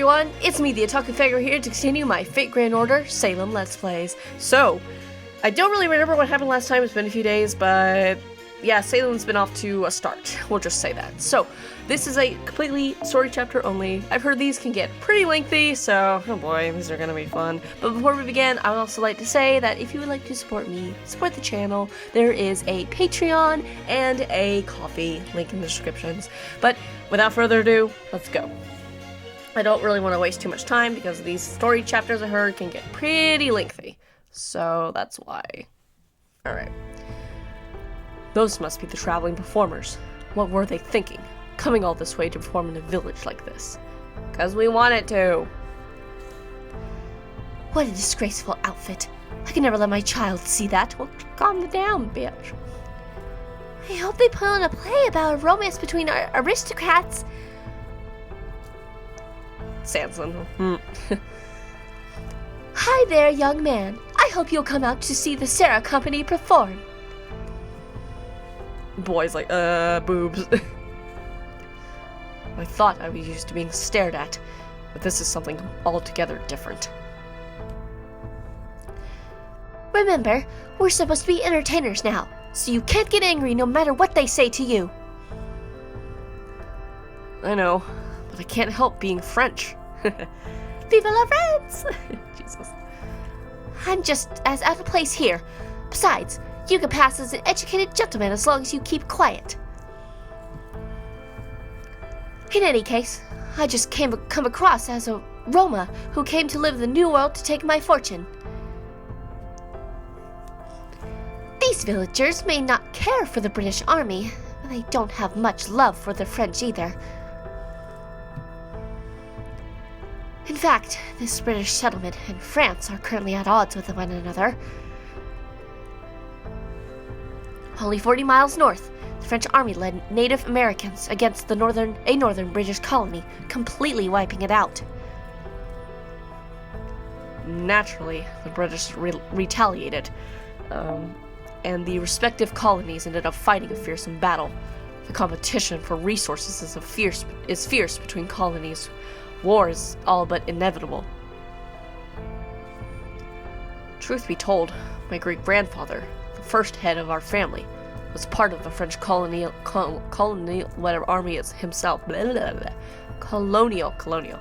everyone, it's me, the Otaku Figure, here to continue my Fate Grand Order Salem Let's Plays. So, I don't really remember what happened last time, it's been a few days, but yeah, Salem's been off to a start, we'll just say that. So, this is a completely story chapter only. I've heard these can get pretty lengthy, so, oh boy, these are gonna be fun. But before we begin, I would also like to say that if you would like to support me, support the channel, there is a Patreon and a Ko-fi, link in the descriptions. But without further ado, let's go. I don't really want to waste too much time because these story chapters I heard can get pretty lengthy. So that's why. Alright. Those must be the traveling performers. What were they thinking? Coming all this way to perform in a village like this. 'Cause we wanted to. What a disgraceful outfit. I can never let my child see that. Well, calm down, bitch. I hope they put on a play about a romance between aristocrats. Sanson. Hi there, young man. I hope you'll come out to see the Sarah Company perform. Boy's like, boobs. I thought I was used to being stared at, but this is something altogether different. Remember, we're supposed to be entertainers now, so you can't get angry no matter what they say to you. I know, but I can't help being French. Viva la France! Jesus. I'm just as out of place here. Besides, you can pass as an educated gentleman as long as you keep quiet. In any case, I just come across as a Roma who came to live in the New World to take my fortune. These villagers may not care for the British Army, but they don't have much love for the French either. In fact, this British settlement and France are currently at odds with one another. Only 40 miles north, the French army led Native Americans against a northern British colony, completely wiping it out. Naturally, the British retaliated, and the respective colonies ended up fighting a fearsome battle. The competition for resources is fierce between colonies. War is all but inevitable. Truth be told, my great-grandfather, the first head of our family, was part of the French colonial whatever army is himself. Blah, blah, blah. Colonial,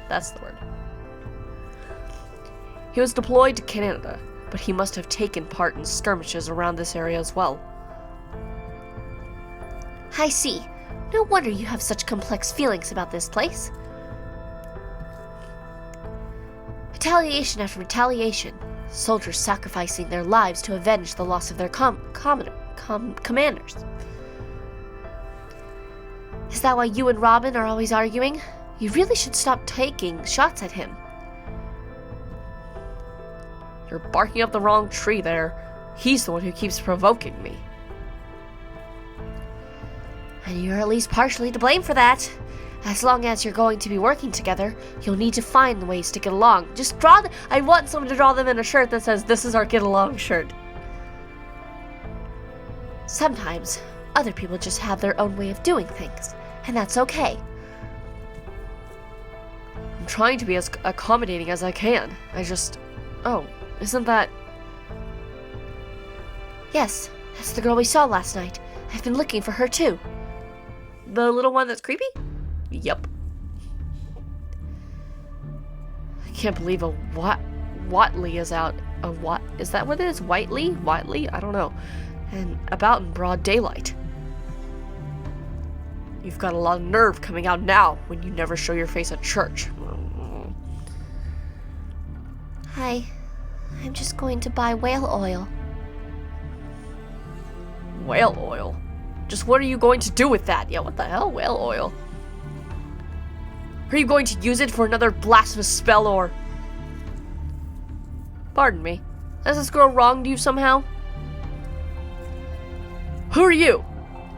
that's the word. He was deployed to Canada, but he must have taken part in skirmishes around this area as well. I see. No wonder you have such complex feelings about this place. Retaliation after retaliation, soldiers sacrificing their lives to avenge the loss of their commanders. Is that why you and Robin are always arguing? You really should stop taking shots at him. You're barking up the wrong tree there. He's the one who keeps provoking me. And you're at least partially to blame for that. As long as you're going to be working together, you'll need to find ways to get along. Just draw I want someone to draw them in a shirt that says, "This is our get along shirt." Sometimes, other people just have their own way of doing things, and that's okay. I'm trying to be as accommodating as I can. Oh, isn't that... Yes, that's the girl we saw last night. I've been looking for her too. The little one that's creepy? Yep. I can't believe a Watley is out. Is that what it is? Whiteley? I don't know. And about in broad daylight. You've got a lot of nerve coming out now when you never show your face at church. Hi. I'm just going to buy whale oil. Whale oil? Just what are you going to do with that? Yeah, what the hell? Whale oil? Are you going to use it for another blasphemous spell or... Pardon me. Has this girl wronged you somehow? Who are you?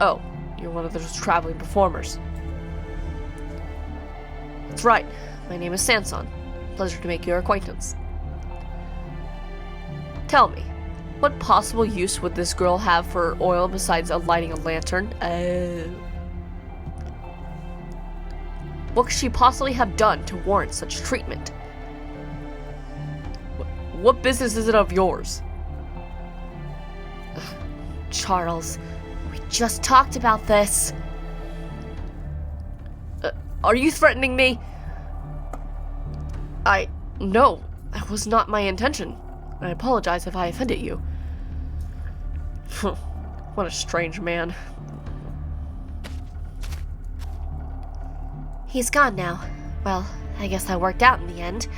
Oh, you're one of those traveling performers. That's right. My name is Sanson. Pleasure to make your acquaintance. Tell me, what possible use would this girl have for oil besides lighting a lantern? What could she possibly have done to warrant such treatment? What business is it of yours? Charles, we just talked about this. Are you threatening me? No, that was not my intention. I apologize if I offended you. What a strange man. He's gone now. Well, I guess that worked out in the end.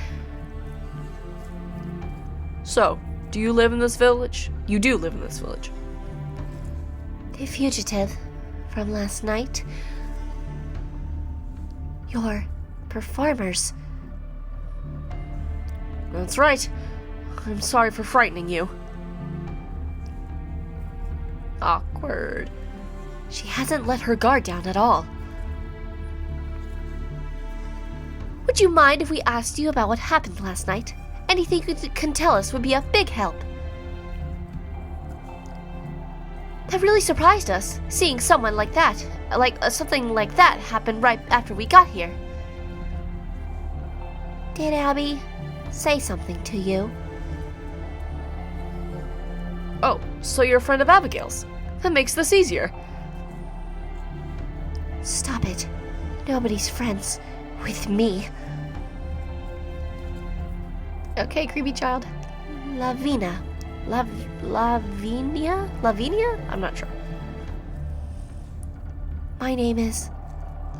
So, do you live in this village? You do live in this village. The fugitive from last night. Your performers. That's right. I'm sorry for frightening you. Awkward. She hasn't let her guard down at all. Would you mind if we asked you about what happened last night? Anything you can tell us would be a big help. That really surprised us, seeing someone like that, something like that happen right after we got here. Did Abby say something to you? Oh, so you're a friend of Abigail's. That makes this easier. Stop it. Nobody's friends with me. Okay, creepy child. Lavinia? Lavinia? I'm not sure. My name is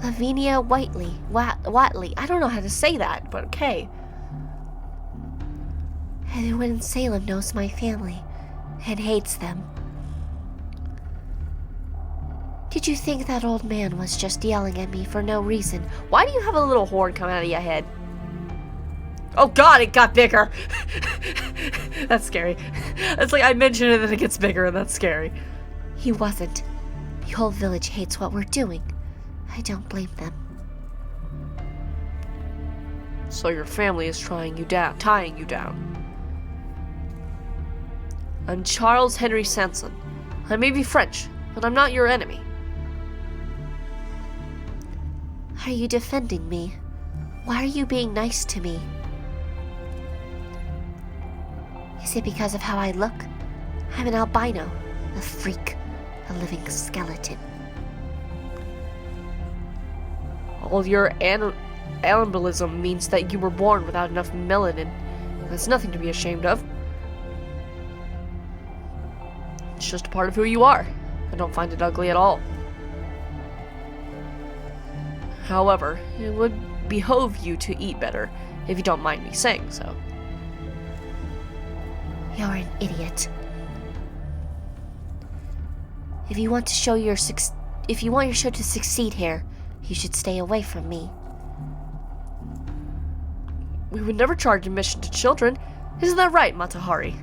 Lavinia Whiteley. Watley. I don't know how to say that, but okay. Everyone in Salem knows my family and hates them. Did you think that old man was just yelling at me for no reason? Why do you have a little horn coming out of your head? Oh god, it got bigger! That's scary. It's like I mention it and it gets bigger and that's scary. He wasn't. The whole village hates what we're doing. I don't blame them. So your family is tying you down. I'm Charles Henry Sanson. I may be French, but I'm not your enemy. Are you defending me? Why are you being nice to me? Is it because of how I look? I'm an albino, a freak, a living skeleton. All your albinism means that you were born without enough melanin. That's nothing to be ashamed of. It's just a part of who you are. I don't find it ugly at all. However, it would behove you to eat better, if you don't mind me saying so. You're an idiot. If you want your show to succeed here, you should stay away from me. We would never charge admission to children. Isn't that right, Matahari?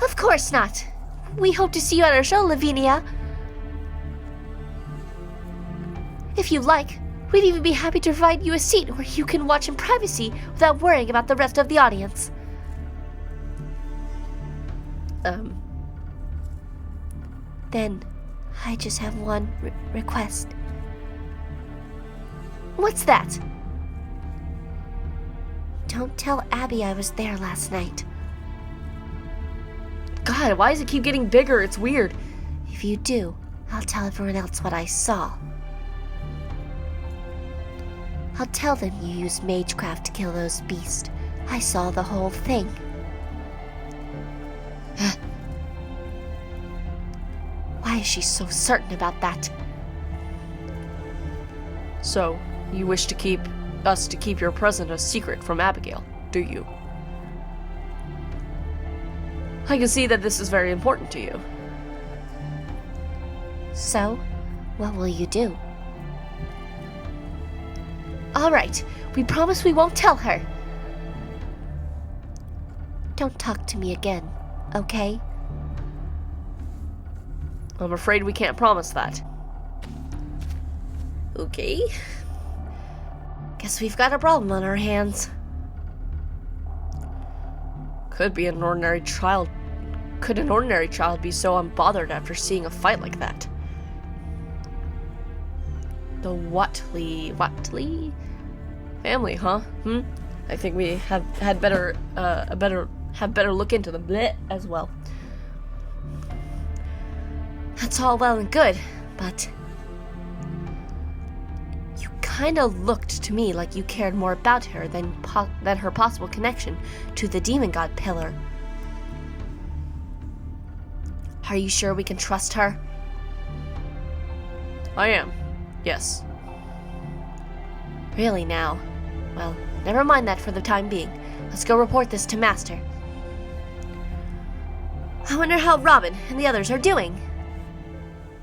Of course not. We hope to see you at our show, Lavinia. If you like, we'd even be happy to provide you a seat where you can watch in privacy without worrying about the rest of the audience. Then, I just have one request. What's that? Don't tell Abby I was there last night. God, why does it keep getting bigger? It's weird. If you do, I'll tell everyone else what I saw. I'll tell them you used magecraft to kill those beasts. I saw the whole thing. Why is she so certain about that? So, you wish to keep your present a secret from Abigail, do you? I can see that this is very important to you. So, what will you do? All right, we promise we won't tell her. Don't talk to me again, okay? I'm afraid we can't promise that. Okay. Guess we've got a problem on our hands. Could an ordinary child be so unbothered after seeing a fight like that? The Watley family, huh? I think we had better look into them as well. That's all well and good, but you kind of looked to me like you cared more about her than her possible connection to the demon god pillar. Are you sure we can trust her? I am. Yes. Really now? Well, never mind that for the time being. Let's go report this to Master. I wonder how Robin and the others are doing.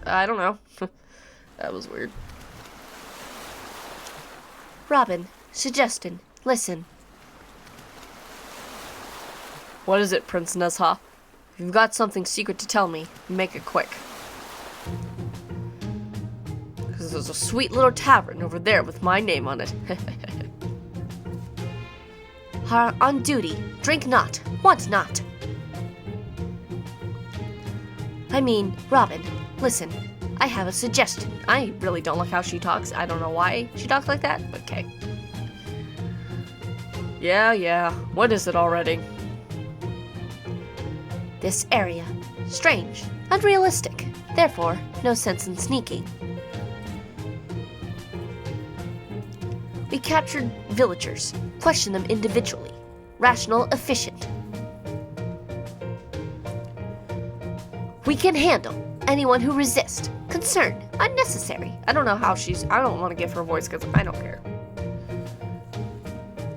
I don't know. That was weird. Robin, suggestion. Listen. What is it, Prince Nezha? If you've got something secret to tell me, make it quick. Because there's a sweet little tavern over there with my name on it. Are on duty. Drink not. Want not. I mean, Robin, listen. I have a suggestion. I really don't like how she talks. I don't know why she talks like that, but okay. Yeah. What is it already? This area. Strange. Unrealistic. Therefore, no sense in sneaking. We captured villagers. Questioned them individually. Rational, efficient. We can handle anyone who resists. Concerned. Unnecessary. I don't know how I don't want to give her a voice because I don't care.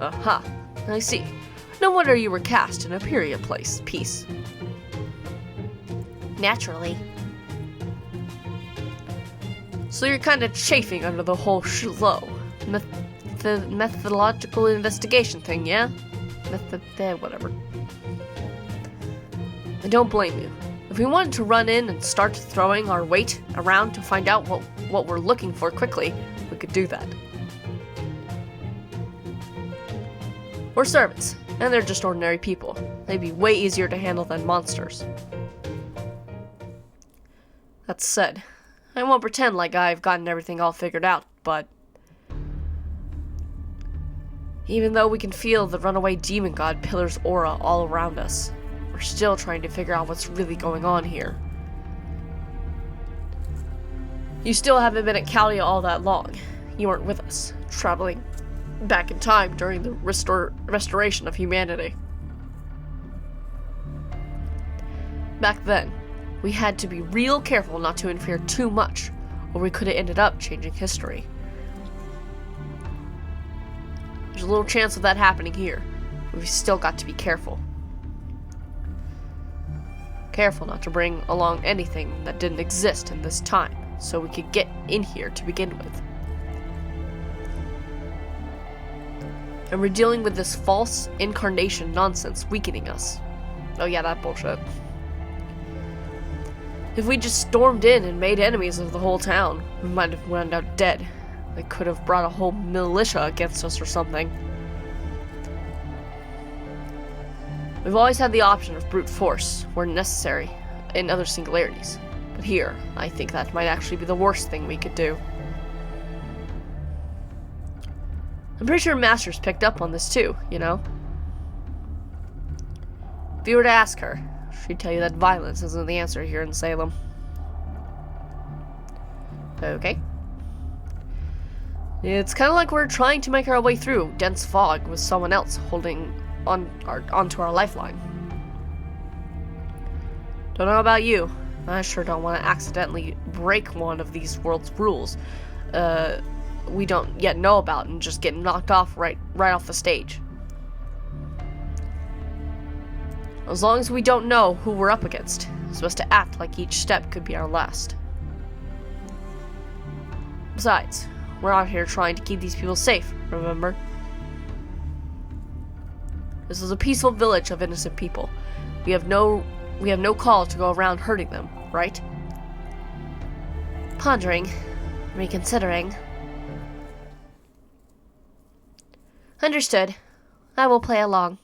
Aha. I see. No wonder you were cast in a period piece. Naturally. So you're kind of chafing under the whole the methodological investigation thing, yeah? Whatever. I don't blame you. If we wanted to run in and start throwing our weight around to find out what we're looking for quickly, we could do that. We're servants, and they're just ordinary people. They'd be way easier to handle than monsters. That said, I won't pretend like I've gotten everything all figured out, but even though we can feel the runaway demon god pillar's aura all around us, we're still trying to figure out what's really going on here. You still haven't been at Caldia all that long. You weren't with us, traveling back in time during the restoration of humanity. Back then, we had to be real careful not to interfere too much, or we could have ended up changing history. There's a little chance of that happening here, but we've still got to be careful. Careful not to bring along anything that didn't exist in this time, so we could get in here to begin with. And we're dealing with this false incarnation nonsense weakening us. Oh yeah, that bullshit. If we just stormed in and made enemies of the whole town, we might have wound up dead. They could have brought a whole militia against us or something. We've always had the option of brute force, where necessary, in other singularities. But here, I think that might actually be the worst thing we could do. I'm pretty sure Master's picked up on this too, you know? If you were to ask her, she'd tell you that violence isn't the answer here in Salem. Okay. It's kind of like we're trying to make our way through dense fog with someone else holding onto our lifeline. Don't know about you. I sure don't want to accidentally break one of these world's rules we don't yet know about and just get knocked off right off the stage. As long as we don't know who we're up against, we're supposed to act like each step could be our last. Besides, we're out here trying to keep these people safe, remember? This is a peaceful village of innocent people. We have no call to go around hurting them, right? Pondering, reconsidering. Understood. I will play along.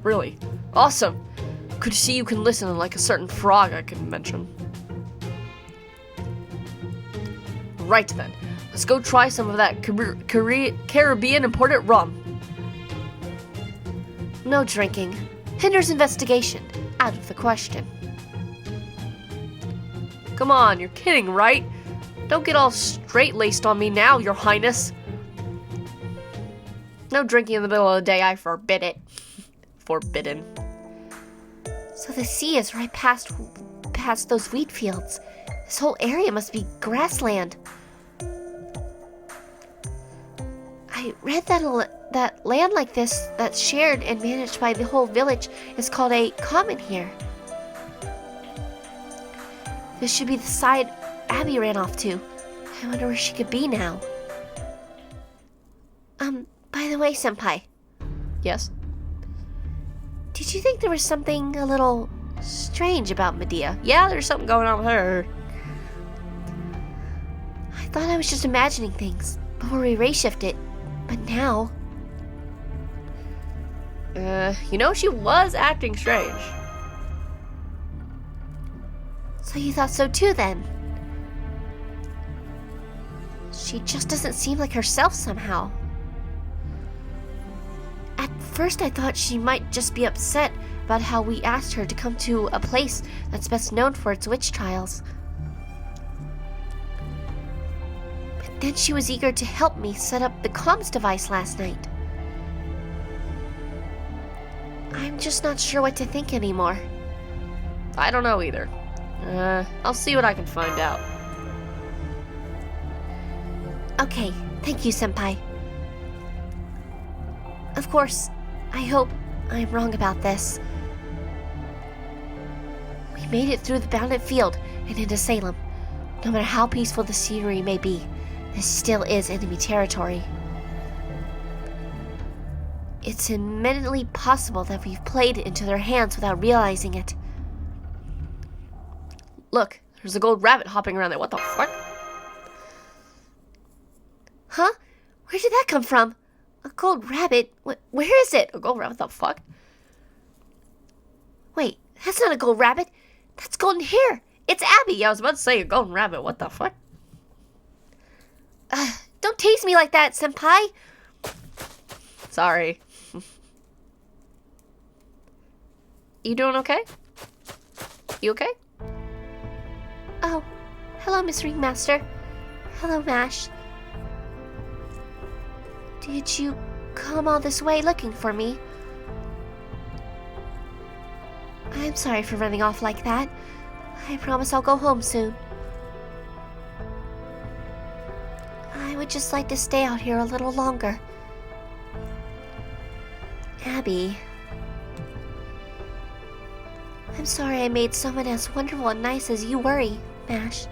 Really? Awesome! Good to see you can listen like a certain frog I can mention. Right then, let's go try some of that Caribbean imported rum. No drinking. Hinders investigation. Out of the question. Come on, you're kidding, right? Don't get all straight-laced on me now, your highness. No drinking in the middle of the day, I forbid it. Forbidden. So the sea is right past those wheat fields. This whole area must be grassland. I read that land like this that's shared and managed by the whole village is called a common here. This should be the side Abby ran off to. I wonder where she could be now. By the way, Senpai. Yes? Did you think there was something a little strange about Medea? Yeah, there's something going on with her. I thought I was just imagining things before we race shifted, but now... she was acting strange. So you thought so too, then? She just doesn't seem like herself somehow. At first I thought she might just be upset about how we asked her to come to a place that's best known for its witch trials. But then she was eager to help me set up the comms device last night. I'm just not sure what to think anymore. I don't know either. I'll see what I can find out. Okay, thank you, Senpai. Of course, I hope I'm wrong about this. We made it through the bounded field and into Salem. No matter how peaceful the scenery may be, this still is enemy territory. It's eminently possible that we've played into their hands without realizing it. Look, there's a gold rabbit hopping around there. What the fuck? Huh? Where did that come from? A gold rabbit? Where is it? A gold rabbit? What the fuck? Wait, that's not a gold rabbit. That's golden hair. It's Abby. Yeah, I was about to say a golden rabbit. What the fuck? Don't tease me like that, Senpai. Sorry. You doing okay? You okay? Oh, hello, Miss Ringmaster. Hello, Mash. Did you come all this way looking for me? I'm sorry for running off like that. I promise I'll go home soon. I would just like to stay out here a little longer. Abby. I'm sorry I made someone as wonderful and nice as you worry, Mash.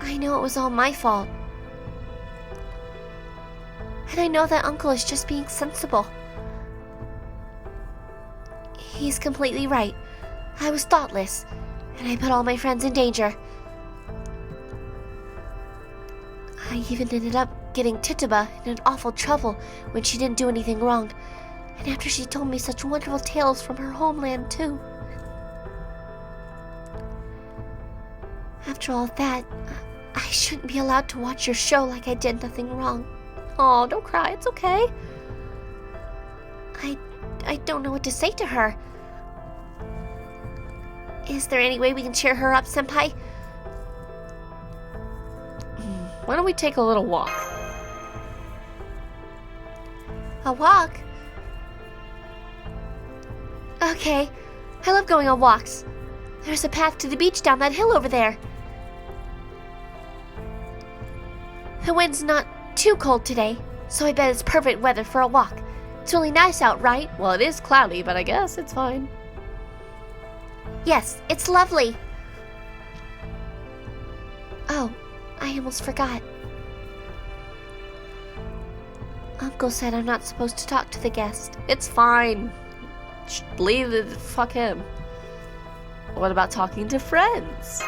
I know it was all my fault. And I know that Uncle is just being sensible. He's completely right. I was thoughtless, and I put all my friends in danger. I even ended up getting Tituba in an awful trouble when she didn't do anything wrong, and after she told me such wonderful tales from her homeland, too. After all that, I shouldn't be allowed to watch your show like I did nothing wrong. Oh, don't cry. It's okay. I don't know what to say to her. Is there any way we can cheer her up, Senpai? Why don't we take a little walk? A walk? Okay. I love going on walks. There's a path to the beach down that hill over there. The wind's not too cold today, so I bet it's perfect weather for a walk. It's really nice out, right? Well, it is cloudy, but I guess it's fine. Yes, it's lovely. Oh, I almost forgot. Uncle said I'm not supposed to talk to the guest. It's fine. Leave it. Fuck him. What about talking to friends?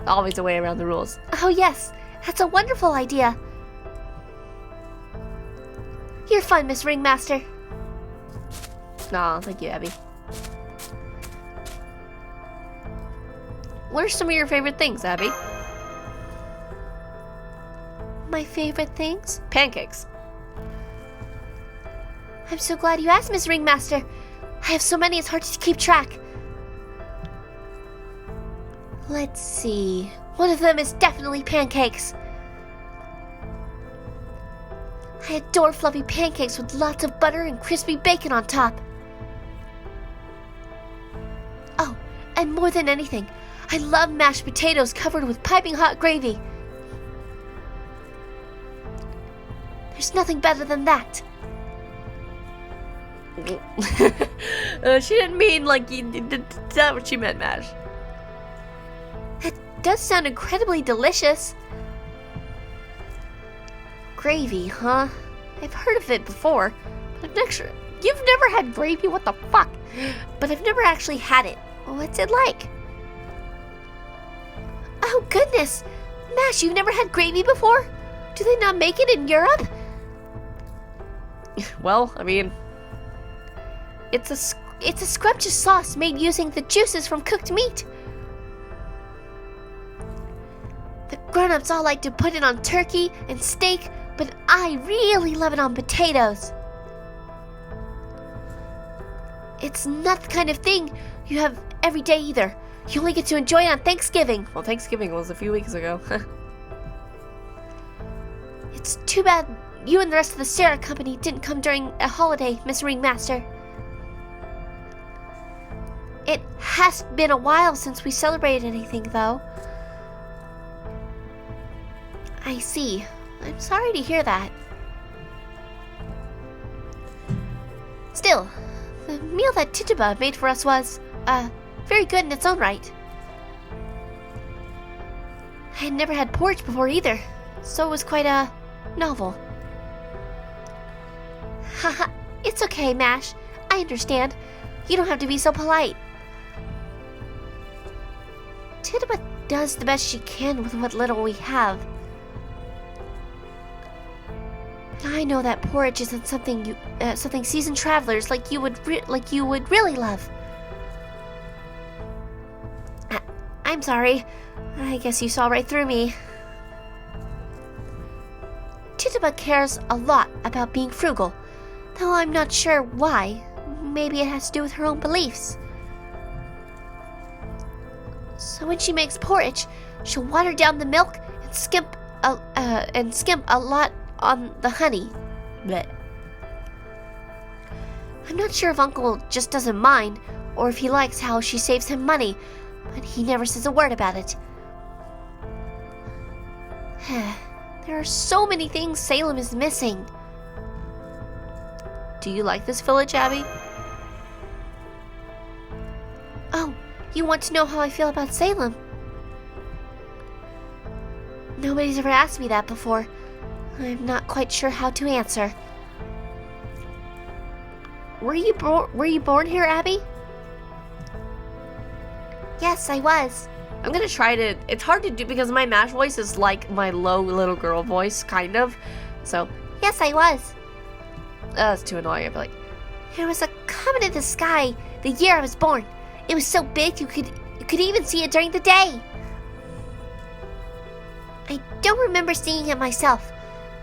Always a way around the rules. Oh yes, that's a wonderful idea. You're fun, Miss Ringmaster. Aw, thank you, Abby. what are some of your favorite things, Abby? My favorite things? Pancakes. I'm so glad you asked, Miss Ringmaster. I have so many it's hard to keep track. Let's see. One of them is definitely pancakes. I adore fluffy pancakes with lots of butter and crispy bacon on top. Oh, and more than anything, I love mashed potatoes covered with piping hot gravy. There's nothing better than that. She didn't mean like you did. That's not what she meant, Mash. It does sound incredibly delicious. Gravy, huh? I've heard of it before, but you've never had gravy? What the fuck? But I've never actually had it. What's it like? Oh goodness! Mash, you've never had gravy before? Do they not make it in Europe? Well, I mean, It's a scrumptious sauce made using the juices from cooked meat. The grown-ups all like to put it on turkey and steak, but I really love it on potatoes. It's not the kind of thing you have every day either. You only get to enjoy it on Thanksgiving. well, Thanksgiving was a few weeks ago. It's too bad you and the rest of the Sarah Company didn't come during a holiday, Miss Ringmaster. It has been a while since we celebrated anything, though. I see. I'm sorry to hear that. Still, the meal that Tituba made for us was, very good in its own right. I had never had porridge before either, so it was quite, novel. Haha, it's okay, Mash. I understand. You don't have to be so polite. Tituba does the best she can with what little we have. And I know that porridge isn't something something seasoned travelers like you would really love. I'm sorry. I guess you saw right through me. Tituba cares a lot about being frugal, though I'm not sure why. Maybe it has to do with her own beliefs. So when she makes porridge, she'll water down the milk and skimp a lot on the honey. Blech. I'm not sure if Uncle just doesn't mind, or if he likes how she saves him money, but he never says a word about it. There are so many things Salem is missing. Do you like this village, Abby? Oh, you want to know how I feel about Salem? Nobody's ever asked me that before. I'm not quite sure how to answer. Were you born here, Abby? Yes, I was. I'm gonna try to. It's hard to do because my Mash voice is like my low little girl voice, kind of. So, Yes, I was. that's too annoying. I'd be like, There was a comet in the sky the year I was born. It was so big you could even see it during the day. I don't remember seeing it myself,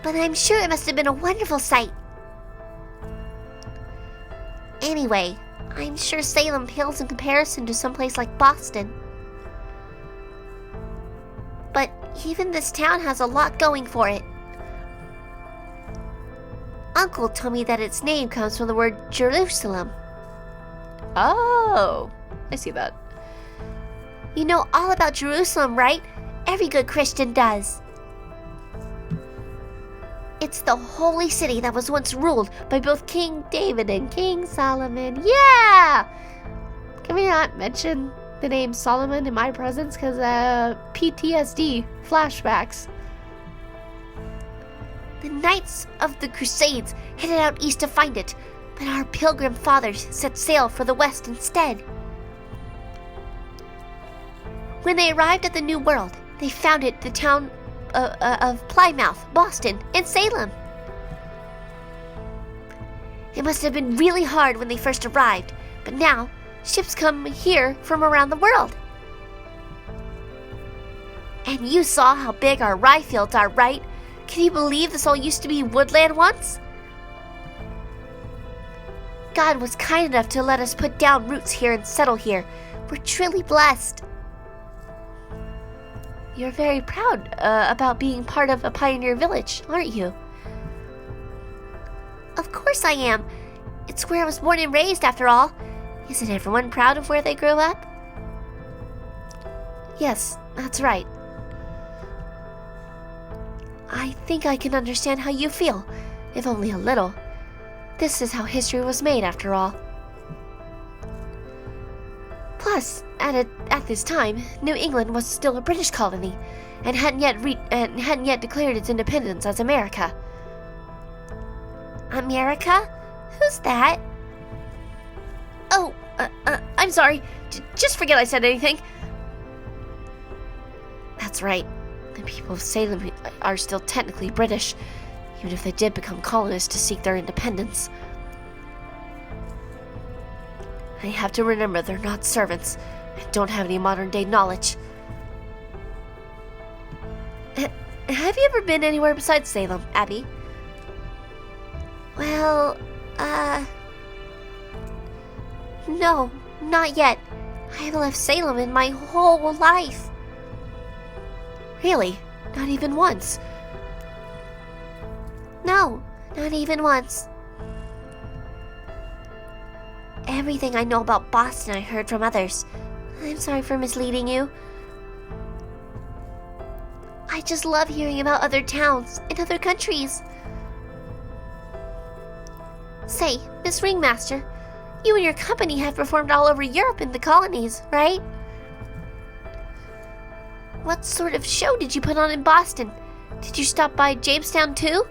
but I'm sure it must have been a wonderful sight. Anyway, I'm sure Salem pales in comparison to someplace like Boston. But even this town has a lot going for it. Uncle told me that its name comes from the word Jerusalem. oh, I see that. You know all about Jerusalem, right? Every good Christian does. It's the holy city that was once ruled by both King David and King Solomon. Yeah! Can we not mention the name Solomon in my presence? Because, PTSD flashbacks. The Knights of the Crusades headed out east to find it, but our pilgrim fathers set sail for the west instead. When they arrived at the New World, they founded the town of Plymouth, Boston, and Salem. It must have been really hard when they first arrived, but now ships come here from around the world. And you saw how big our rye fields are, right? Can you believe this all used to be woodland once? God was kind enough to let us put down roots here and settle here. We're truly blessed. You're very proud about being part of a pioneer village, aren't you? Of course I am. It's where I was born and raised, after all. Isn't everyone proud of where they grew up? Yes, that's right. I think I can understand how you feel, if only a little. This is how history was made, after all. Plus, at this time, New England was still a British colony, and hadn't yet declared its independence as America. America? Who's that? Oh, I'm sorry. Just forget I said anything. That's right. The people of Salem are still technically British, even if they did become colonists to seek their independence. I have to remember they're not servants and don't have any modern-day knowledge. Have you ever been anywhere besides Salem, Abby? Well, no, not yet. I haven't left Salem in my whole life. Really? Not even once? No, not even once. Everything I know about Boston I heard from others. I'm sorry for misleading you. I just love hearing about other towns and other countries. Say, Miss Ringmaster, you and your company have performed all over Europe and the colonies, right? What sort of show did you put on in Boston? Did you stop by Jamestown too?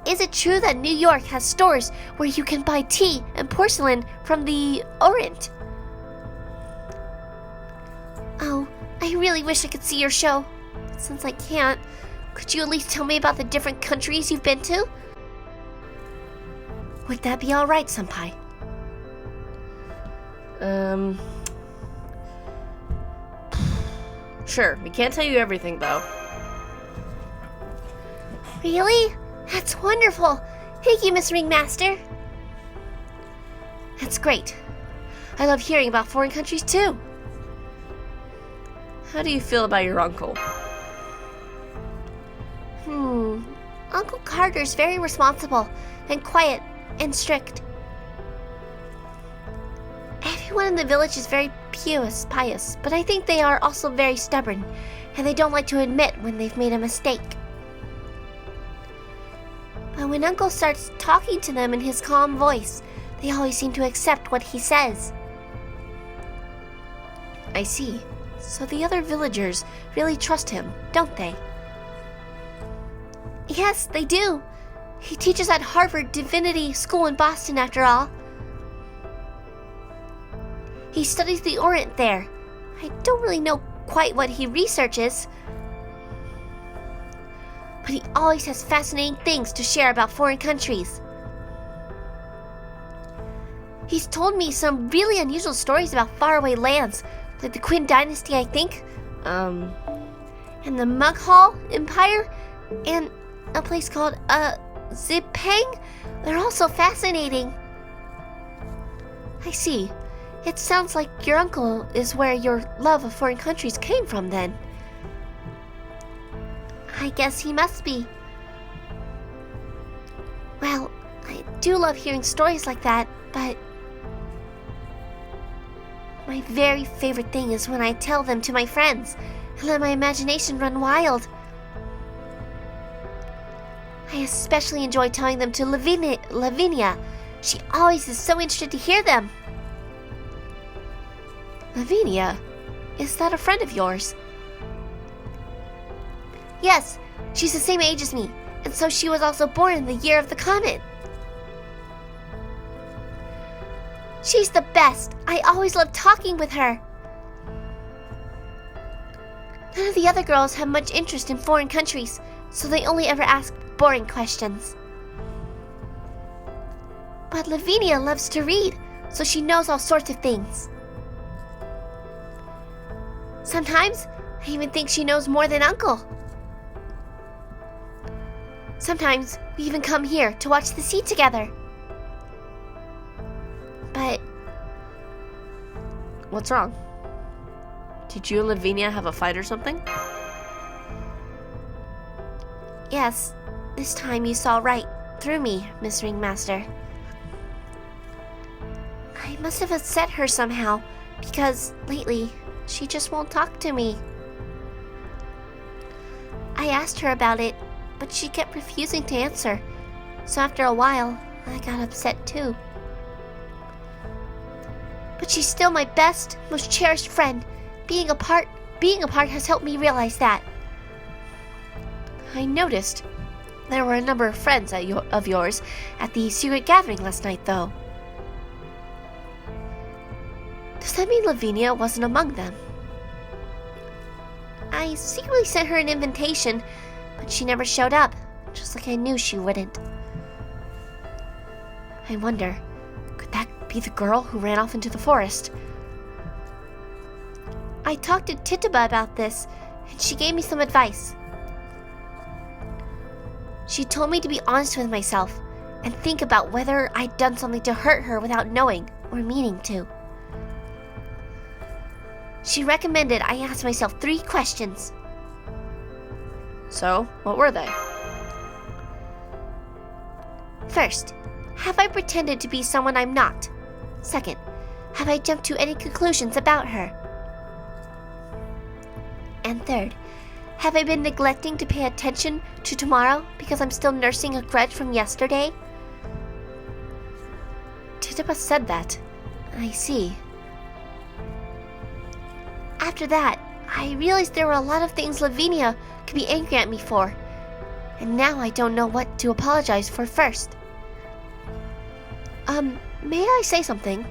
Is it true that New York has stores where you can buy tea and porcelain from the Orient? Oh, I really wish I could see your show. Since I can't, could you at least tell me about the different countries you've been to? Would that be alright, Senpai? Sure, we can't tell you everything, though. Really? That's wonderful. Thank you, Miss Ringmaster. That's great. I love hearing about foreign countries, too. How do you feel about your uncle? Uncle Carter's very responsible and quiet and strict. Everyone in the village is very pious, but I think they are also very stubborn, and they don't like to admit when they've made a mistake. But when Uncle starts talking to them in his calm voice, they always seem to accept what he says. I see. So the other villagers really trust him, don't they? Yes, they do. He teaches at Harvard Divinity School in Boston, after all. He studies the Orient there. I don't really know quite what he researches, but he always has fascinating things to share about foreign countries. He's told me some really unusual stories about faraway lands, like the Qin Dynasty, I think, and the Mughal Empire, and a place called, Zipeng. They're also fascinating. I see. It sounds like your uncle is where your love of foreign countries came from, then. I guess he must be. Well, I do love hearing stories like that, but my very favorite thing is when I tell them to my friends and let my imagination run wild. I especially enjoy telling them to Lavinia. She always is so interested to hear them. Lavinia? Is that a friend of yours? Yes, she's the same age as me, and so she was also born in the year of the comet. She's the best. I always love talking with her. None of the other girls have much interest in foreign countries, so they only ever ask boring questions. But Lavinia loves to read, so she knows all sorts of things. Sometimes I even think she knows more than Uncle. Sometimes we even come here to watch the sea together. But What's wrong? Did you and Lavinia have a fight or something? yes, this time you saw right through me, Miss Ringmaster. I must have upset her somehow, because lately she just won't talk to me. I asked her about it, but she kept refusing to answer, so after a while, I got upset too. But she's still my best, most cherished friend. Being apart has helped me realize that. I noticed there were a number of friends of yours at the secret gathering last night, though. Does that mean Lavinia wasn't among them? I secretly sent her an invitation, but she never showed up, just like I knew she wouldn't. I wonder, could that be the girl who ran off into the forest? I talked to Tituba about this, and she gave me some advice. She told me to be honest with myself and think about whether I'd done something to hurt her without knowing or meaning to. She recommended I ask myself 3 questions. So, what were they? First, have I pretended to be someone I'm not? Second, have I jumped to any conclusions about her? And third, have I been neglecting to pay attention to tomorrow because I'm still nursing a grudge from yesterday? Tituba said that. I see. After that, I realized there were a lot of things Lavinia could be angry at me for, and now I don't know what to apologize for first. May I say something?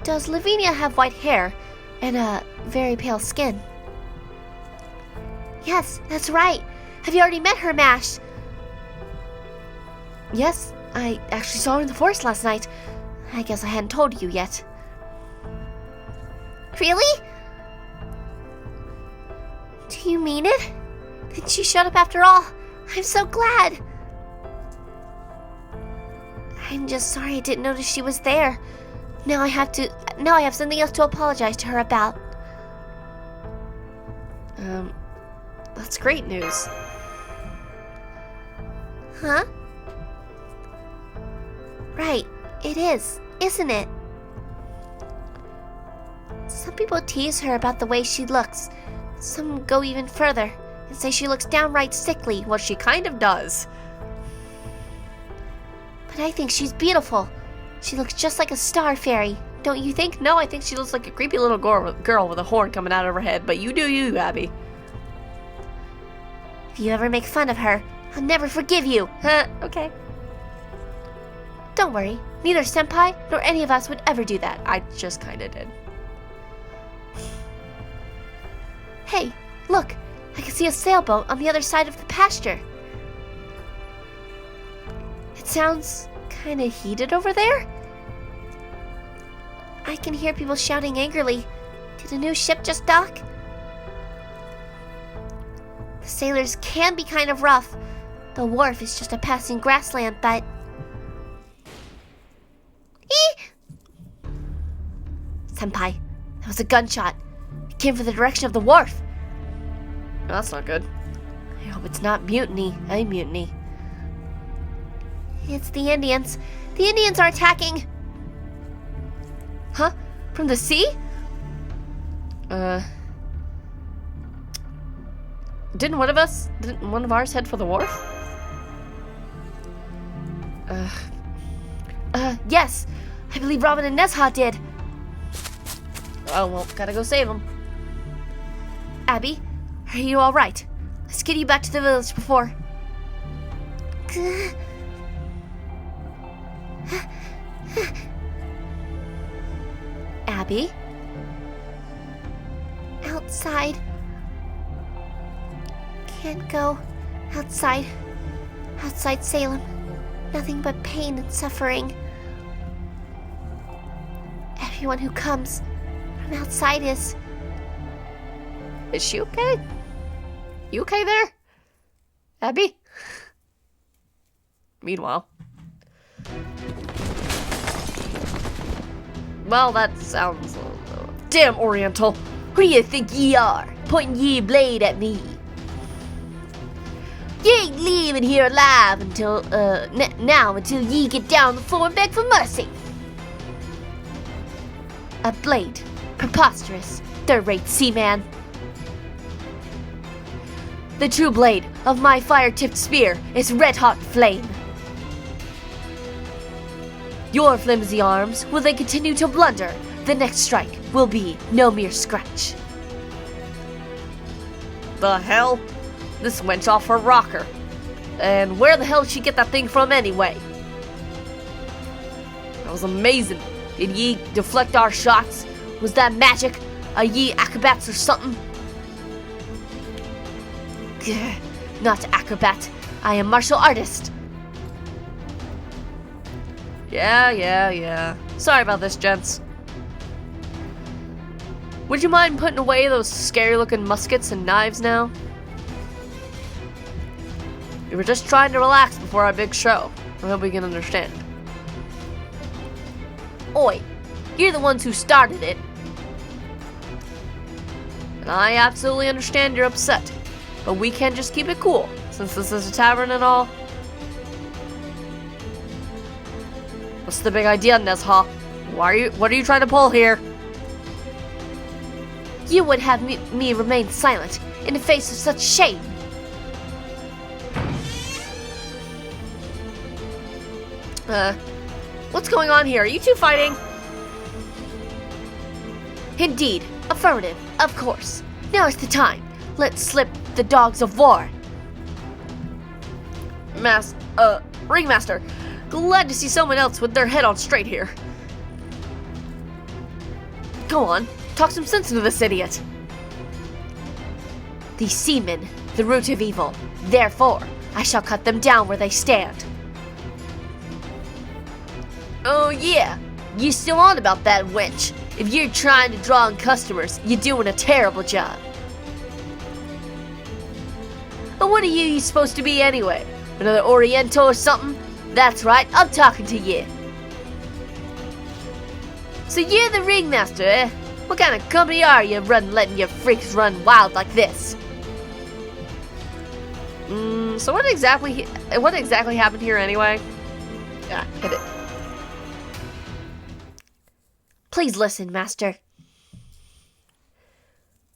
Does Lavinia have white hair and a very pale skin? Yes, that's right. Have you already met her, Mash? Yes, I actually saw her in the forest last night. I guess I hadn't told you yet. Really? Do you mean it? Then she showed up after all. I'm so glad. I'm just sorry I didn't notice she was there. Now I have something else to apologize to her about. That's great news. Huh? Right, it is, isn't it? Some people tease her about the way she looks. Some go even further and say she looks downright sickly. Well, she kind of does. But I think she's beautiful. She looks just like a star fairy, don't you think? No, I think she looks like a creepy little girl with a horn coming out of her head, but you do you, Abby. If you ever make fun of her, I'll never forgive you. Okay. Don't worry, neither Senpai nor any of us would ever do that. I just kinda did. Hey, look, I can see a sailboat on the other side of the pasture. It sounds kinda heated over there. I can hear people shouting angrily. Did a new ship just dock? The sailors can be kind of rough. The wharf is just a passing grassland, but... Senpai, that was a gunshot. It came from the direction of the wharf. That's not good. I hope it's not mutiny. A mutiny. It's the Indians. The Indians are attacking. Huh? From the sea? Didn't one of ours head for the wharf? Yes. I believe Robin and Nezha did. Oh, well, gotta go save them. Abby, are you all right? Let's get you back to the village before... Abby? Outside. Can't go. Outside. Outside Salem. Nothing but pain and suffering. Everyone who comes, I'm outside his... Is she okay? You okay there? Abby? Meanwhile. Well, that sounds... Damn, Oriental! Who do you think ye are, pointing ye blade at me? You ain't leaving here alive until, until ye get down on the floor and beg for mercy. A blade. Preposterous. Third-rate seaman. The true blade of my fire-tipped spear is red-hot flame. Your flimsy arms, will they continue to blunder, the next strike will be no mere scratch. The hell? This wench off her rocker. And where the hell did she get that thing from anyway? That was amazing. Did ye deflect our shots? Was that magic? Are ye acrobats or something? Gah, not acrobat. I am martial artist. Yeah. Sorry about this, gents. Would you mind putting away those scary-looking muskets and knives now? We were just trying to relax before our big show. I hope we can understand. Oi, you're the ones who started it. And I absolutely understand you're upset. But we can just keep it cool, since this is a tavern and all. What's the big idea, Nezha? What are you trying to pull here? You would have me remain silent in the face of such shame. What's going on here? Are you two fighting? Indeed. Affirmative. Of course. Now is the time. Let's slip the dogs of war. Ringmaster. Glad to see someone else with their head on straight here. Go on. Talk some sense into this idiot. These seamen, the root of evil. Therefore, I shall cut them down where they stand. Oh yeah, you still on about that wench. If you're trying to draw in customers, you're doing a terrible job. But what are you supposed to be anyway? Another Oriental or something? That's right, I'm talking to you. So you're the ringmaster, eh? What kind of company are you letting your freaks run wild like this? So what exactly happened here anyway? Yeah, hit it. Please listen, master.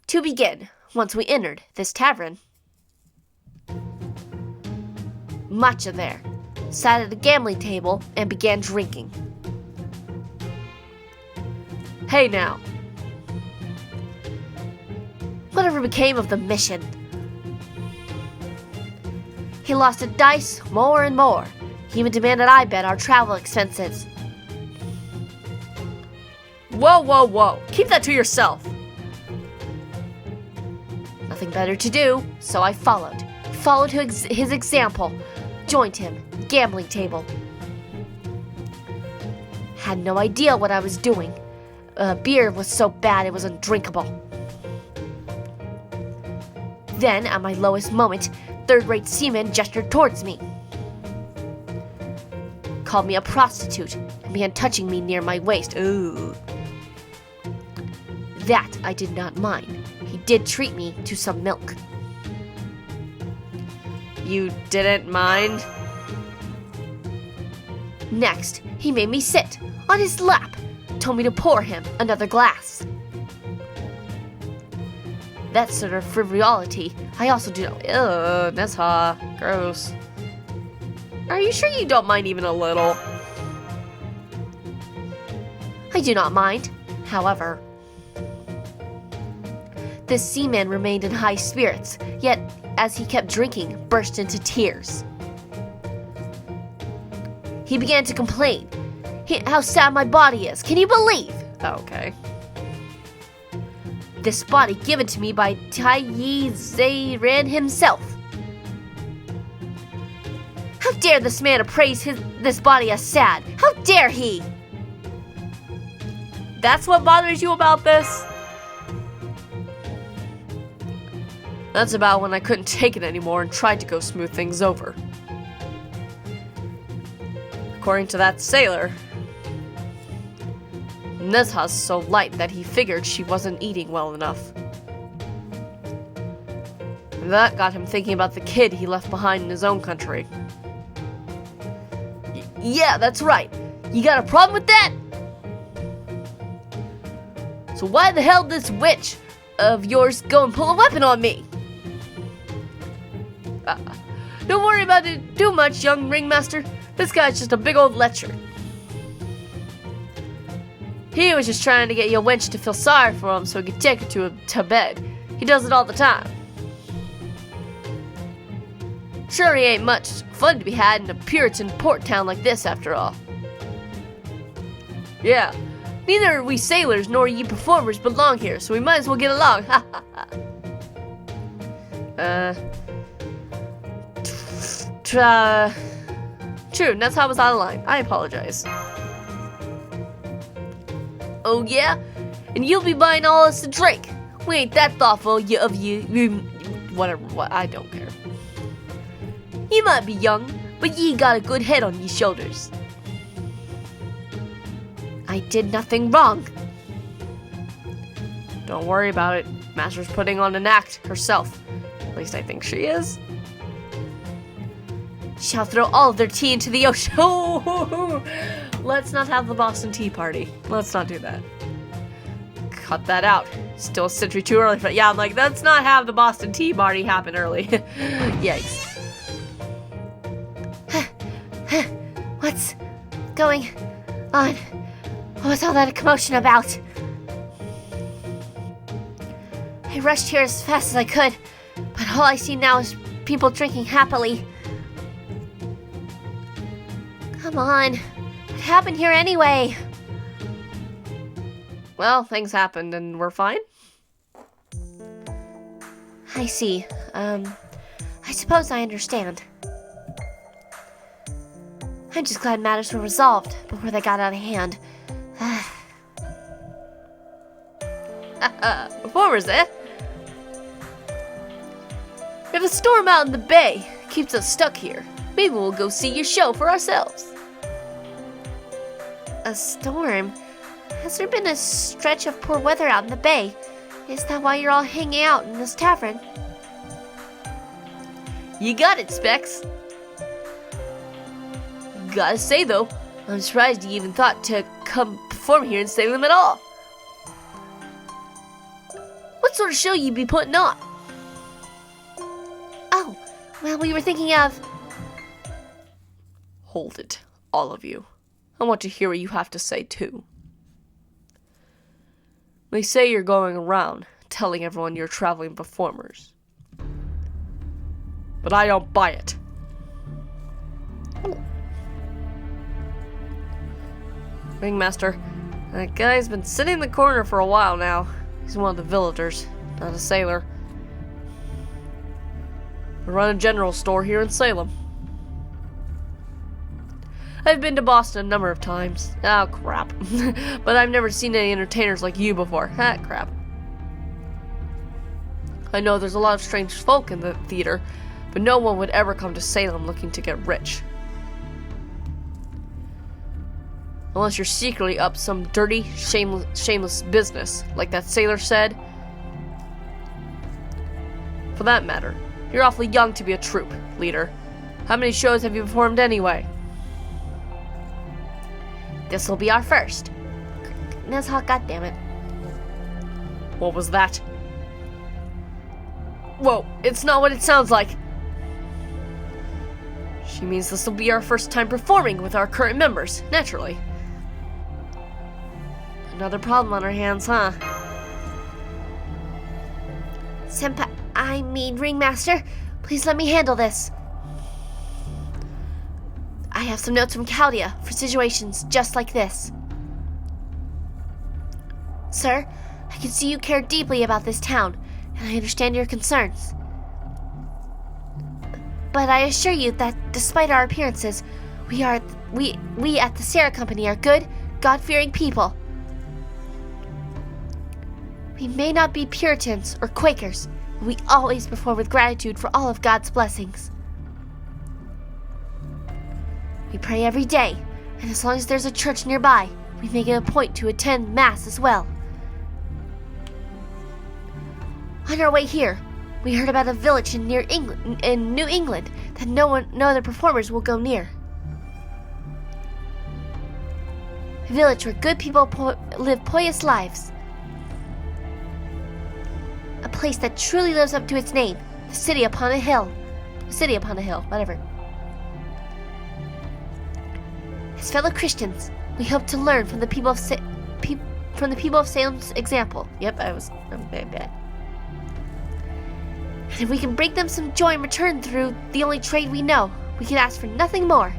To begin, once we entered this tavern, Matcha there sat at a gambling table and began drinking. Hey now. Whatever became of the mission? He lost at dice more and more. He even demanded I bet our travel expenses. Whoa. Keep that to yourself. Nothing better to do, so I followed his example, joined him, gambling table. Had no idea what I was doing. Beer was so bad it was undrinkable. Then, at my lowest moment, third-rate seaman gestured towards me. Called me a prostitute and began touching me near my waist. Ooh. That I did not mind. He did treat me to some milk. You didn't mind? Next, he made me sit on his lap, told me to pour him another glass. That sort of frivolity I also do not... Ugh, Nezha. Gross. Are you sure you don't mind even a little? I do not mind. However, this seaman remained in high spirits, yet, as he kept drinking, burst into tears. He began to complain. How sad my body is. Can you believe? Oh, okay. This body given to me by Tai Yi Zairan himself. How dare this man appraise this body as sad? How dare he? That's what bothers you about this? That's about when I couldn't take it anymore and tried to go smooth things over. According to that sailor, Nezha's so light that he figured she wasn't eating well enough. And that got him thinking about the kid he left behind in his own country. Yeah, that's right. You got a problem with that? So why the hell did this witch of yours go and pull a weapon on me? Don't worry about it too much, young ringmaster. This guy's just a big old lecher. He was just trying to get your wench to feel sorry for him so he could take her to bed. He does it all the time. Sure, he ain't much fun to be had in a Puritan port town like this, after all. Yeah, neither we sailors nor ye performers belong here, so we might as well get along. Ha ha ha. True, that's how I was out of line. I apologize. Oh yeah? And you'll be buying all us a drink. We ain't that thoughtful of you. Whatever, I don't care. You might be young, but ye got a good head on ye shoulders. I did nothing wrong. Don't worry about it. Master's putting on an act herself. At least I think she is. Shall throw all of their tea into the ocean. Let's not have the Boston Tea Party. Let's not do that. Cut that out. Still a century too early for it. Yeah, I'm like, let's not have the Boston Tea Party happen early. Yikes. What's going on? What was all that commotion about? I rushed here as fast as I could, but all I see now is people drinking happily. Come on. What happened here anyway? Well, things happened and we're fine. I see. I suppose I understand. I'm just glad matters were resolved before they got out of hand. Performers, eh? If a storm out in the bay keeps us stuck here, maybe we'll go see your show for ourselves. A storm? Has there been a stretch of poor weather out in the bay? Is that why you're all hanging out in this tavern? You got it, Specs. Gotta say though, I'm surprised you even thought to come perform here in Salem at all. What sort of show you be putting on? Oh, well, we were thinking of... Hold it, all of you. I want to hear what you have to say too. They say you're going around telling everyone you're traveling performers. But I don't buy it. Ringmaster, that guy's been sitting in the corner for a while now. He's one of the villagers, not a sailor. I run a general store here in Salem. I've been to Boston a number of times. Oh, crap. But I've never seen any entertainers like you before. Ah, crap. I know there's a lot of strange folk in the theater, but no one would ever come to Salem looking to get rich. Unless you're secretly up some dirty, shameless business, like that sailor said. For that matter, you're awfully young to be a troupe leader. How many shows have you performed anyway? This'll be our first. Nezha, goddammit. What was that? Whoa, it's not what it sounds like. She means this'll be our first time performing with our current members, naturally. Another problem on our hands, huh? Senpai, I mean Ringmaster, please let me handle this. I have some notes from Chaldea for situations just like this. Sir, I can see you care deeply about this town, and I understand your concerns. But I assure you that despite our appearances, we at the Sarah Company are good, God-fearing people. We may not be Puritans or Quakers, but we always perform with gratitude for all of God's blessings. We pray every day, and as long as there's a church nearby, we make it a point to attend Mass as well. On our way here, we heard about a village in New England that no other performers will go near. A village where good people live pious lives. A place that truly lives up to its name, the city upon a hill. City upon a hill, whatever. As fellow Christians, we hope to learn from the people of Salem's example. Yep, I'm bad. And if we can bring them some joy in return through the only trade we know, we can ask for nothing more.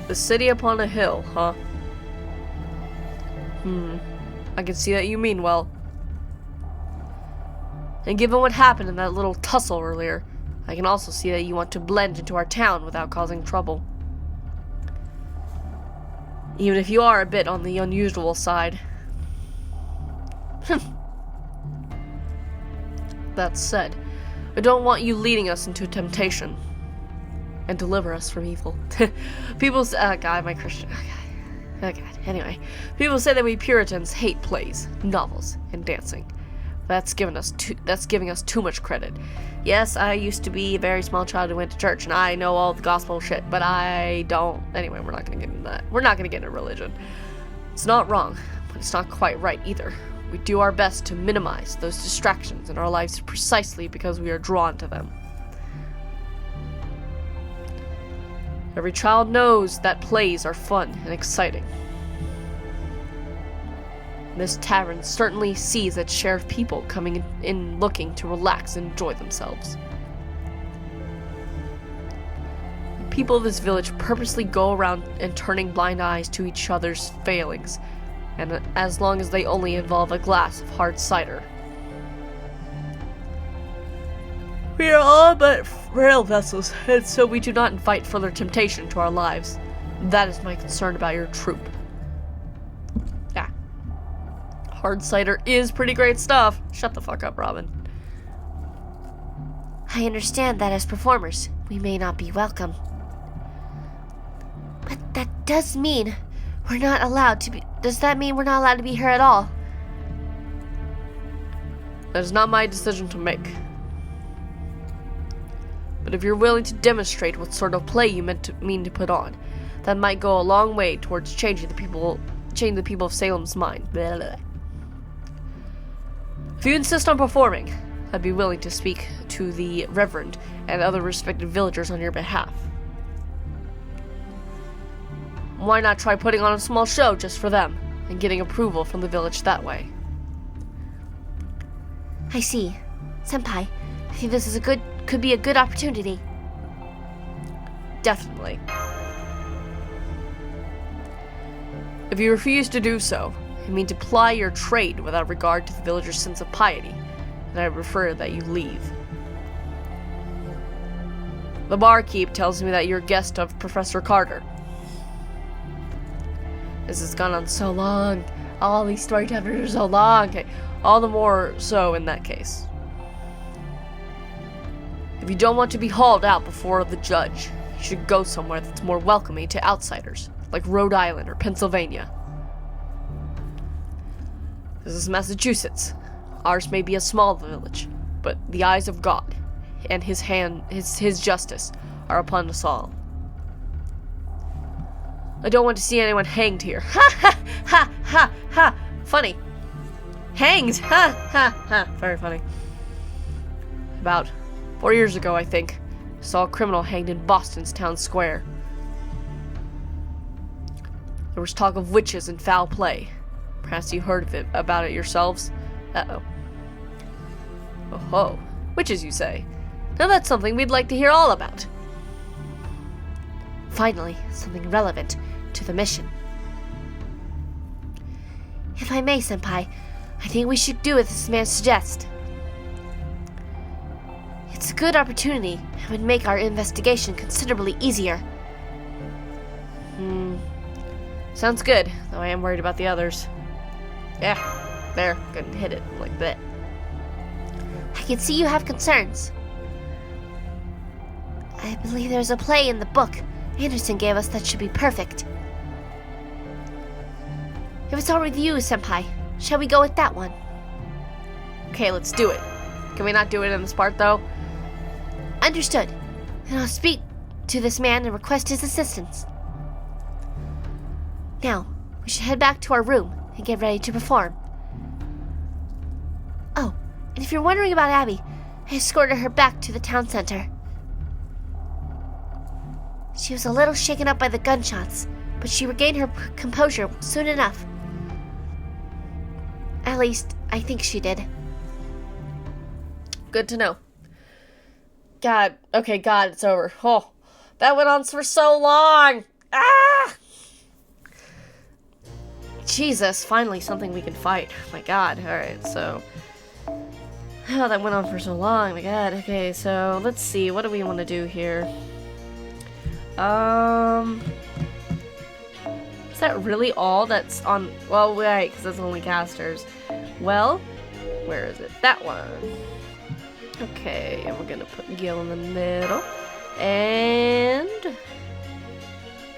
The city upon a hill, huh? I can see that you mean well. And given what happened in that little tussle earlier, I can also see that you want to blend into our town without causing trouble. Even if you are a bit on the unusual side. That said, I don't want you leading us into temptation. And deliver us from evil. People say, God, my Christian. Oh God. Anyway, people say that we Puritans hate plays, novels, and dancing. That's giving us too much credit. Yes, I used to be a very small child who went to church, and I know all the gospel shit, but I don't. Anyway, we're not gonna get into that. We're not gonna get into religion. It's not wrong, but it's not quite right either. We do our best to minimize those distractions in our lives precisely because we are drawn to them. Every child knows that plays are fun and exciting. This tavern certainly sees its share of people coming in looking to relax and enjoy themselves. The people of this village purposely go around and turning blind eyes to each other's failings, and as long as they only involve a glass of hard cider. We are all but frail vessels, and so we do not invite further temptation to our lives. That is my concern about your troop. Yeah. Hard cider is pretty great stuff. Shut the fuck up, Robin. I understand that as performers, we may not be welcome. But that does mean we're not allowed to be... Does that mean we're not allowed to be here at all? That is not my decision to make. But if you're willing to demonstrate what sort of play you mean to put on, that might go a long way towards changing the people of Salem's mind. Blah, blah. If you insist on performing, I'd be willing to speak to the Reverend and other respected villagers on your behalf. Why not try putting on a small show just for them, and getting approval from the village that way? I see. Senpai, I think this is could be a good opportunity. Definitely. If you refuse to do so, I mean to ply your trade without regard to the villagers' sense of piety, then I prefer that you leave. The barkeep tells me that you're a guest of Professor Carter. This has gone on so long. All these story chapters are so long. Okay. All the more so in that case. If you don't want to be hauled out before the judge, you should go somewhere that's more welcoming to outsiders, like Rhode Island or Pennsylvania. This is Massachusetts. Ours may be a small village, but the eyes of God and his justice are upon us all. I don't want to see anyone hanged here. Ha ha ha ha ha! Funny. Hanged! Ha ha ha! Very funny. About 4 years ago, I think, I saw a criminal hanged in Boston's town square. There was talk of witches and foul play. Perhaps you heard about it yourselves? Uh-oh. Oh-ho. Witches, you say? Now that's something we'd like to hear all about. Finally, something relevant to the mission. If I may, Senpai, I think we should do as this man suggests. It's a good opportunity and would make our investigation considerably easier. Sounds good, though I am worried about the others. Yeah. There, couldn't hit it like that. I can see you have concerns. I believe there's a play in the book Anderson gave us that should be perfect. If it's all with you, Senpai, shall we go with that one? Okay, let's do it. Can we not do it in this part, though? Understood. And I'll speak to this man and request his assistance. Now, we should head back to our room and get ready to perform. Oh, and if you're wondering about Abby, I escorted her back to the town center. She was a little shaken up by the gunshots, but she regained her composure soon enough. At least, I think she did. Good to know. God, okay, God, it's over. Oh, that went on for so long. Ah! Jesus, finally something we can fight. My God, alright, so... Oh, that went on for so long, my God. Okay, so, let's see, what do we want to do here? Is that really all that's on... Well, right, because that's only casters. Well, where is it? That one. Okay, and we're gonna put Gil in the middle. And...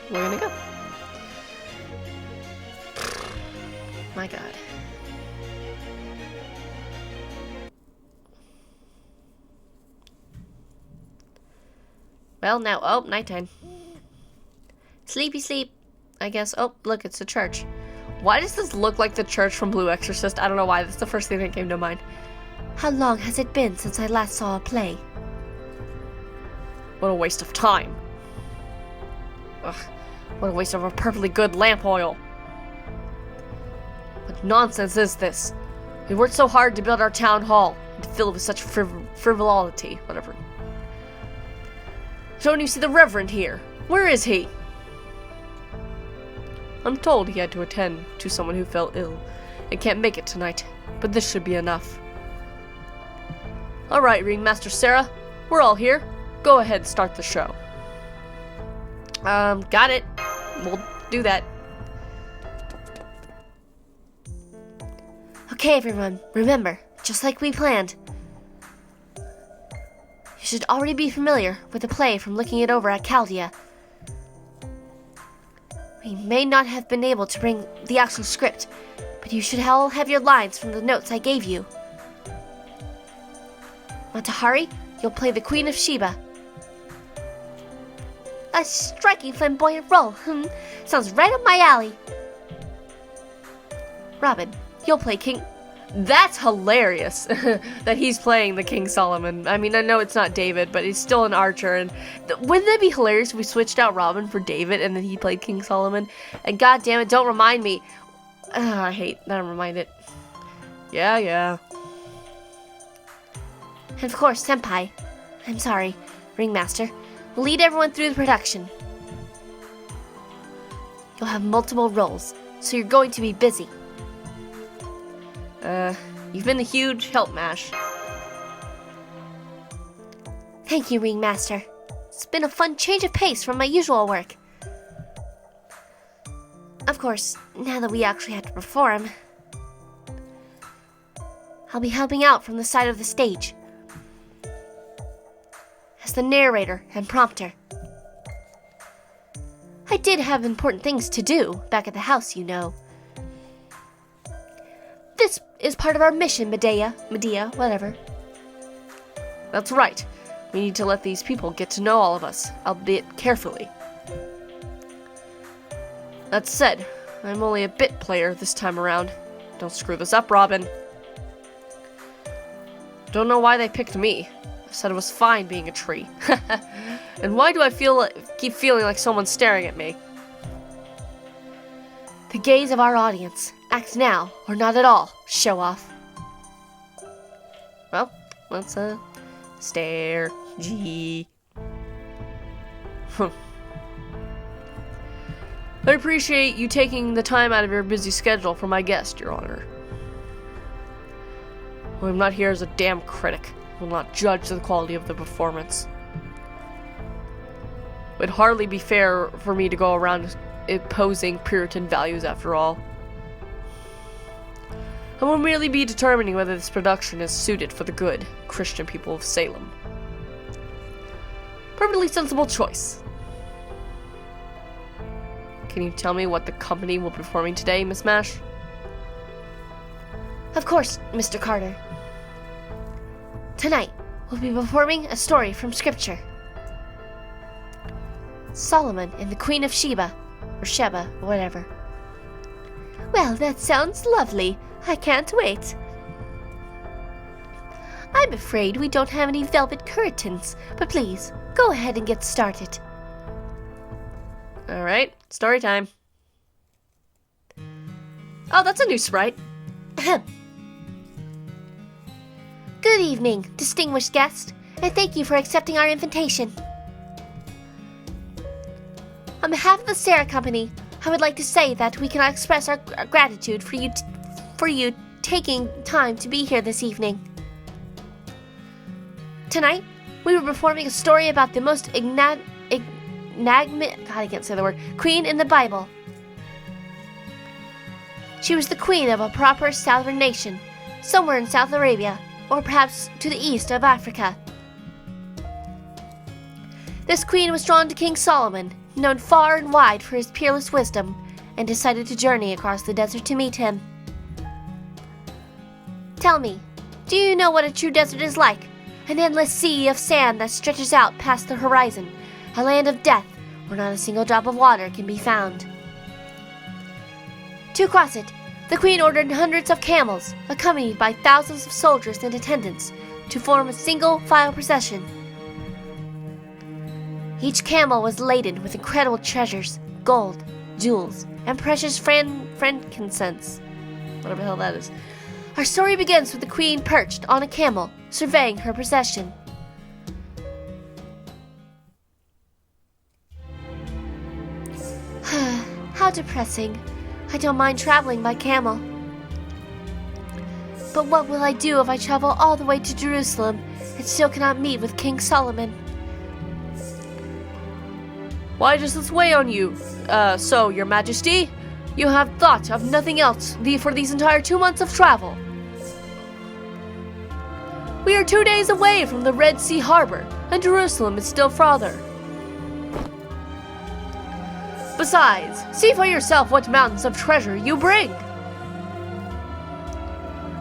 we're gonna go. My God. Well, now, oh, nighttime. Sleepy sleep, I guess. Oh, look, it's the church. Why does this look like the church from Blue Exorcist? I don't know why. That's the first thing that came to mind. How long has it been since I last saw a play? What a waste of time. Ugh, what a waste of a perfectly good lamp oil. What nonsense is this? We worked so hard to build our town hall, and to fill it with such frivolity, whatever. Don't you see the Reverend here? Where is he? I'm told he had to attend to someone who fell ill and can't make it tonight, but this should be enough. Alright, Ringmaster Sarah, we're all here. Go ahead and start the show. Got it. We'll do that. Okay, everyone, remember, just like we planned. You should already be familiar with the play from looking it over at Chaldea. We may not have been able to bring the actual script, but you should all have your lines from the notes I gave you. Matahari, you'll play the Queen of Sheba. A striking flamboyant role, Sounds right up my alley. Robin, you'll play King... That's hilarious that he's playing the King Solomon. I mean, I know it's not David, but he's still an archer. And wouldn't that be hilarious if we switched out Robin for David and then he played King Solomon? And god damn it, don't remind me. I hate that I'm reminded. Yeah. And of course, Senpai. I'm sorry, Ringmaster. Will lead everyone through the production. You'll have multiple roles, so you're going to be busy. You've been a huge help, Mash. Thank you, Ringmaster. It's been a fun change of pace from my usual work. Of course, now that we actually have to perform, I'll be helping out from the side of the stage as the narrator and prompter. I did have important things to do back at the house, you know. This is part of our mission, Medea, whatever. That's right. We need to let these people get to know all of us, albeit carefully. That said, I'm only a bit player this time around. Don't screw this up, Robin. Don't know why they picked me. I said it was fine being a tree. And why do I keep feeling like someone's staring at me? The gaze of our audience. Act now, or not at all. Show off. Well, let's, stare. Gee. I appreciate you taking the time out of your busy schedule for my guest, Your Honor. I'm not here as a damn critic. I will not judge the quality of the performance. It would hardly be fair for me to go around imposing Puritan values after all. and will merely be determining whether this production is suited for the good Christian people of Salem. Perfectly sensible choice. Can you tell me what the company will be performing today, Miss Mash? Of course, Mr. Carter. Tonight, we'll be performing a story from Scripture. Solomon and the Queen of Sheba, or Sheba, or whatever. Well, that sounds lovely. I can't wait. I'm afraid we don't have any velvet curtains, but please, go ahead and get started. Alright, story time. Oh, that's a new sprite. Good evening, distinguished guest, and thank you for accepting our invitation. On behalf of the Sarah Company, I would like to say that we cannot express our gratitude for you taking time to be here this evening. Tonight, we were performing a story about the most queen in the Bible. She was the queen of a proper southern nation, somewhere in South Arabia, or perhaps to the east of Africa. This queen was drawn to King Solomon, known far and wide for his peerless wisdom, and decided to journey across the desert to meet him. Tell me, do you know what a true desert is like? An endless sea of sand that stretches out past the horizon, a land of death where not a single drop of water can be found. To cross it, the queen ordered hundreds of camels, accompanied by thousands of soldiers and attendants, to form a single file procession. Each camel was laden with incredible treasures, gold, jewels, and precious frankincense. Whatever the hell that is. Our story begins with the queen perched on a camel, surveying her procession. How depressing. I don't mind traveling by camel. But what will I do if I travel all the way to Jerusalem and still cannot meet with King Solomon? Why does this weigh on you? So, Your Majesty, you have thought of nothing else for these entire 2 months of travel. We are 2 days away from the Red Sea harbor, and Jerusalem is still farther. Besides, see for yourself what mountains of treasure you bring.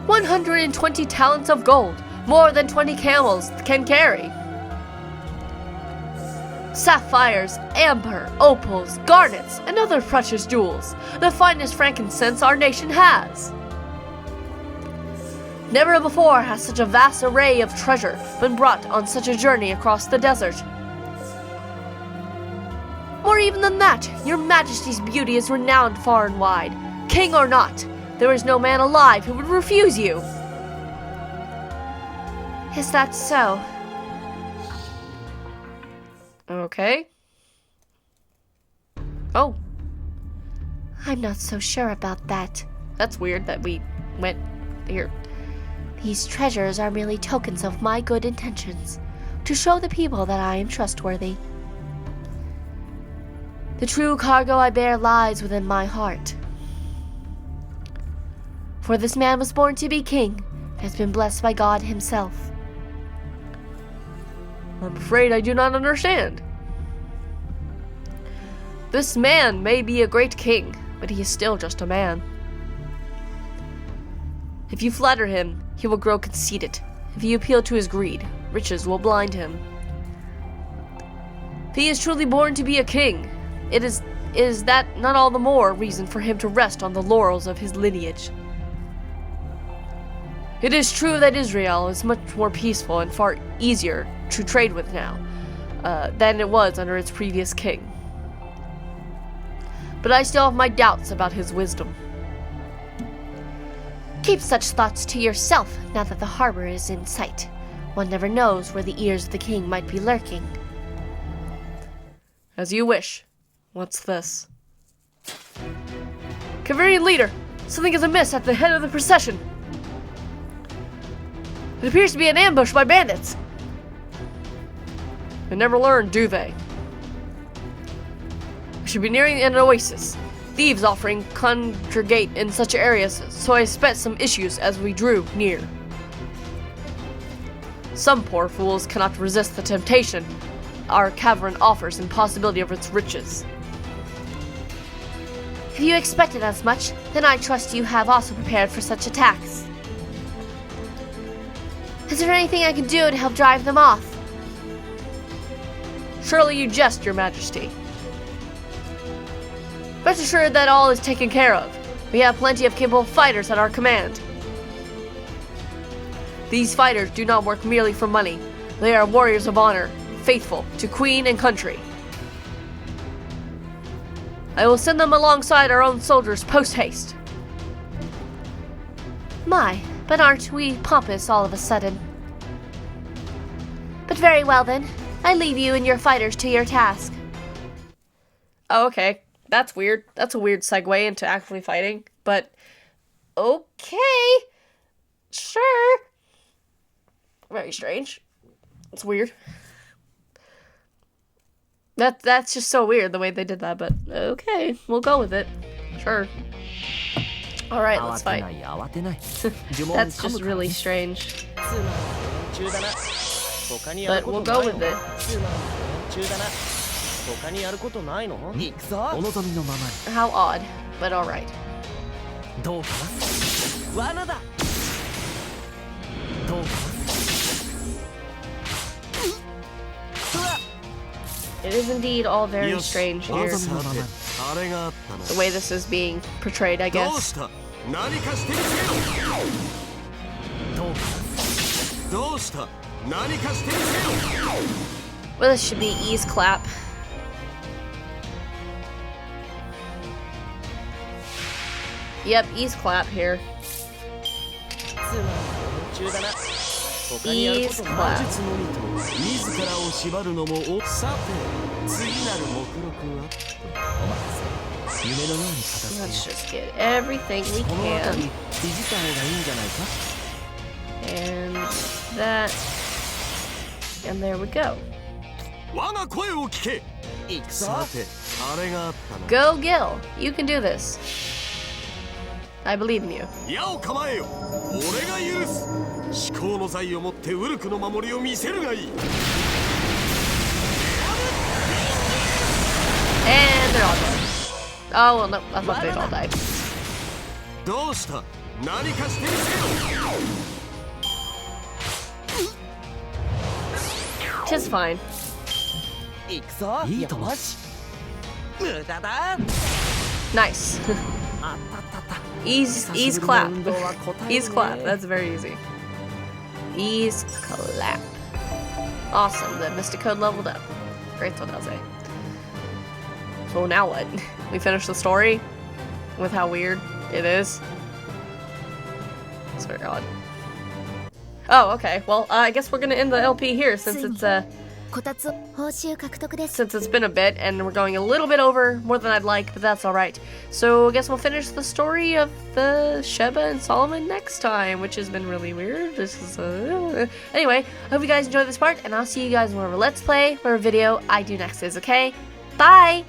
120 talents of gold, more than 20 camels can carry. Sapphires, amber, opals, garnets, and other precious jewels, the finest frankincense our nation has. Never before has such a vast array of treasure been brought on such a journey across the desert. More even than that, Your Majesty's beauty is renowned far and wide. King or not, there is no man alive who would refuse you. Is that so? Okay. Oh. I'm not so sure about that. That's weird that we went here. These treasures are merely tokens of my good intentions, to show the people that I am trustworthy. The true cargo I bear lies within my heart. For this man was born to be king, and has been blessed by God himself. I'm afraid I do not understand. This man may be a great king, but he is still just a man. If you flatter him, he will grow conceited. If you appeal to his greed, riches will blind him. If he is truly born to be a king, it is that not all the more reason for him to rest on the laurels of his lineage. It is true that Israel is much more peaceful and far easier to trade with now than it was under its previous king. But I still have my doubts about his wisdom. Keep such thoughts to yourself now that the harbor is in sight. One never knows where the ears of the king might be lurking. As you wish. What's this? Convenient leader, something is amiss at the head of the procession. It appears to be an ambush by bandits. They never learn, do they? We should be nearing an oasis. Thieves offering congregate in such areas, so I expect some issues as we drew near. Some poor fools cannot resist the temptation our cavern offers and possibility of its riches. If you expected as much, then I trust you have also prepared for such attacks. Is there anything I can do to help drive them off? Surely you jest, your majesty. Rest assured that all is taken care of. We have plenty of capable fighters at our command. These fighters do not work merely for money. They are warriors of honor, faithful to queen and country. I will send them alongside our own soldiers post-haste. My, but aren't we pompous all of a sudden? But very well then. I leave you and your fighters to your task. Oh, okay. That's weird. That's a weird segue into actually fighting, but okay. Sure. Very strange. It's weird. That's just so weird the way they did that, but okay, we'll go with it. Sure. Alright, let's fight. That's just really strange. But we'll go with it. How odd, but alright. It is indeed all very strange here. The way this is being portrayed, I guess. Well, this should be ease clap. Yep, ease clap here. Ease clap. Let's just get everything we can. And that. And there we go. Go, Gil. You can do this. I believe in you. And they're all dead. Oh, well, no, I thought they'd all died. Tis fine. Nice. Ease clap. Ease clap. That's very easy. Ease clap. Awesome. The Mystic Code leveled up. Great, I'll say. So now what? We finish the story with how weird it is. It's very odd. Oh, okay. Well, I guess we're gonna end the LP here since it's been a bit and we're going a little bit over more than I'd like, but that's all right. So I guess we'll finish the story of the SHEBA and Solomon next time, which has been really weird. This is anyway. I hope you guys enjoyed this part, and I'll see you guys in whatever Let's Play, whatever video I do next is. Okay, bye.